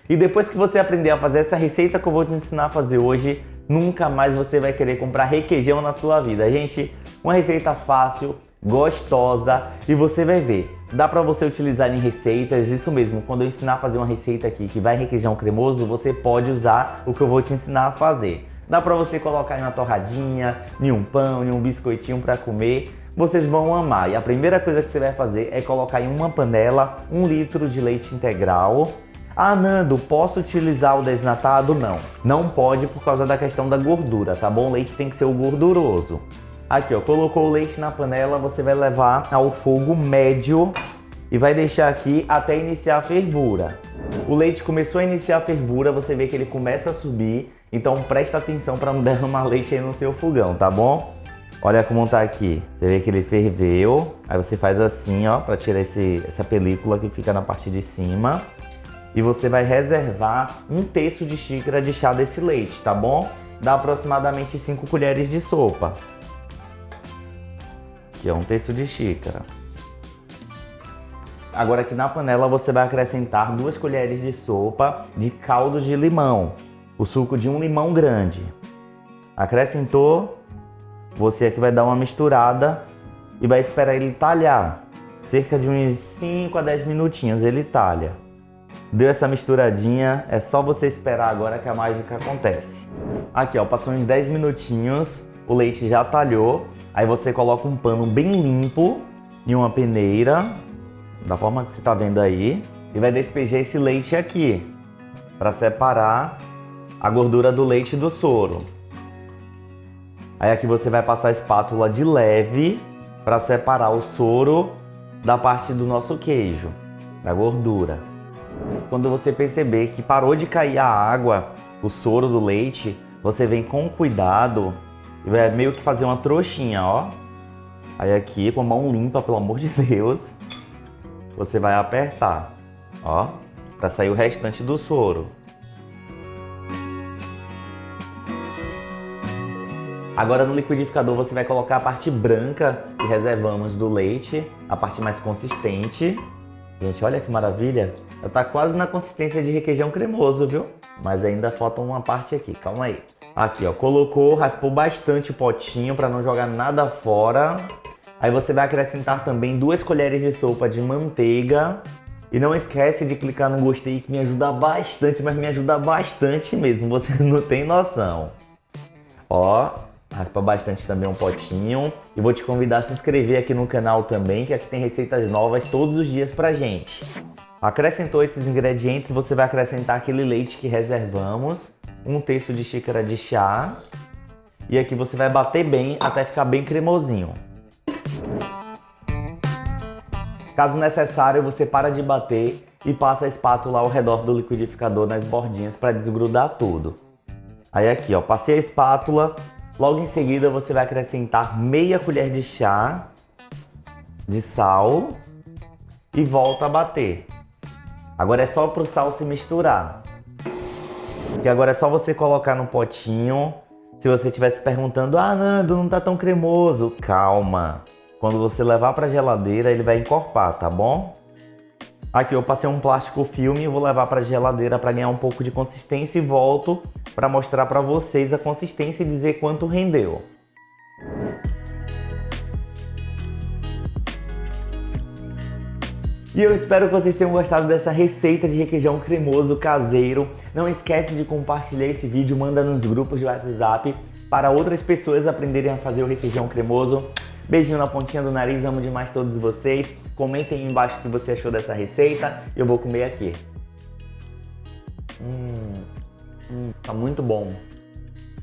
E depois que você aprender a fazer essa receita que eu vou te ensinar a fazer hoje, nunca mais você vai querer comprar requeijão na sua vida. Gente, uma receita fácil, gostosa e você vai ver. Dá pra você utilizar em receitas, isso mesmo, quando eu ensinar a fazer uma receita aqui que vai requeijão cremoso, você pode usar o que eu vou te ensinar a fazer. Dá pra você colocar em uma torradinha, em um pão, em um biscoitinho pra comer. Vocês vão amar. E a primeira coisa que você vai fazer é colocar em uma panela 1 litro de leite integral. Ah, Nando, posso utilizar o desnatado? Não. Não pode por causa da questão da gordura, tá bom? O leite tem que ser o gorduroso. Aqui, ó, colocou o leite na panela, você vai levar ao fogo médio e vai deixar aqui até iniciar a fervura. O leite começou a iniciar a fervura, você vê que ele começa a subir, então presta atenção para não derramar leite aí no seu fogão, tá bom? Olha como tá aqui. Você vê que ele ferveu, aí você faz assim, ó, para tirar essa película que fica na parte de cima. E você vai reservar 1/3 de xícara de chá desse leite, tá bom? Dá aproximadamente 5 colheres de sopa. Aqui é 1/3 de xícara. Agora aqui na panela você vai acrescentar 2 colheres de sopa de caldo de limão. O suco de um limão grande. Acrescentou, você aqui vai dar uma misturada e vai esperar ele talhar. Cerca de uns 5 a 10 minutinhos ele talha. Deu essa misturadinha, é só você esperar agora que a mágica acontece. Aqui ó, passou uns 10 minutinhos, o leite já talhou. Aí você coloca um pano bem limpo em uma peneira, da forma que você tá vendo aí. E vai despejar esse leite aqui, para separar a gordura do leite do soro. Aí aqui você vai passar a espátula de leve, para separar o soro da parte do nosso queijo, da gordura. Quando você perceber que parou de cair a água, o soro do leite, você vem com cuidado e vai meio que fazer uma trouxinha, ó. Aí aqui, com a mão limpa, pelo amor de Deus, você vai apertar, ó, para sair o restante do soro. Agora no liquidificador você vai colocar a parte branca que reservamos do leite, a parte mais consistente. Gente, olha que maravilha! Já tá quase na consistência de requeijão cremoso, viu? Mas ainda falta uma parte aqui, calma aí. Aqui, ó, colocou, raspou bastante o potinho para não jogar nada fora. Aí você vai acrescentar também 2 colheres de sopa de manteiga. E não esquece de clicar no gostei que me ajuda bastante, mas me ajuda bastante mesmo, você não tem noção. Ó, raspa bastante também um potinho. E vou te convidar a se inscrever aqui no canal também, que aqui tem receitas novas todos os dias pra gente. Acrescentou esses ingredientes, você vai acrescentar aquele leite que reservamos, 1/3 de xícara de chá. E aqui você vai bater bem até ficar bem cremosinho. Caso necessário, você para de bater e passa a espátula ao redor do liquidificador nas bordinhas para desgrudar tudo. Aí aqui, ó, passei a espátula. Logo em seguida você vai acrescentar meia colher de chá de sal e volta a bater. Agora é só para o sal se misturar. Que agora é só você colocar no potinho. Se você estiver se perguntando, ah Nando, não tá tão cremoso, calma. Quando você levar para a geladeira ele vai encorpar, tá bom? Aqui eu passei um plástico filme e vou levar para a geladeira para ganhar um pouco de consistência e volto para mostrar para vocês a consistência e dizer quanto rendeu. E eu espero que vocês tenham gostado dessa receita de requeijão cremoso caseiro. Não esquece de compartilhar esse vídeo, manda nos grupos de WhatsApp para outras pessoas aprenderem a fazer o requeijão cremoso. Beijinho na pontinha do nariz, amo demais todos vocês. Comentem aí embaixo o que você achou dessa receita e eu vou comer aqui. Tá muito bom.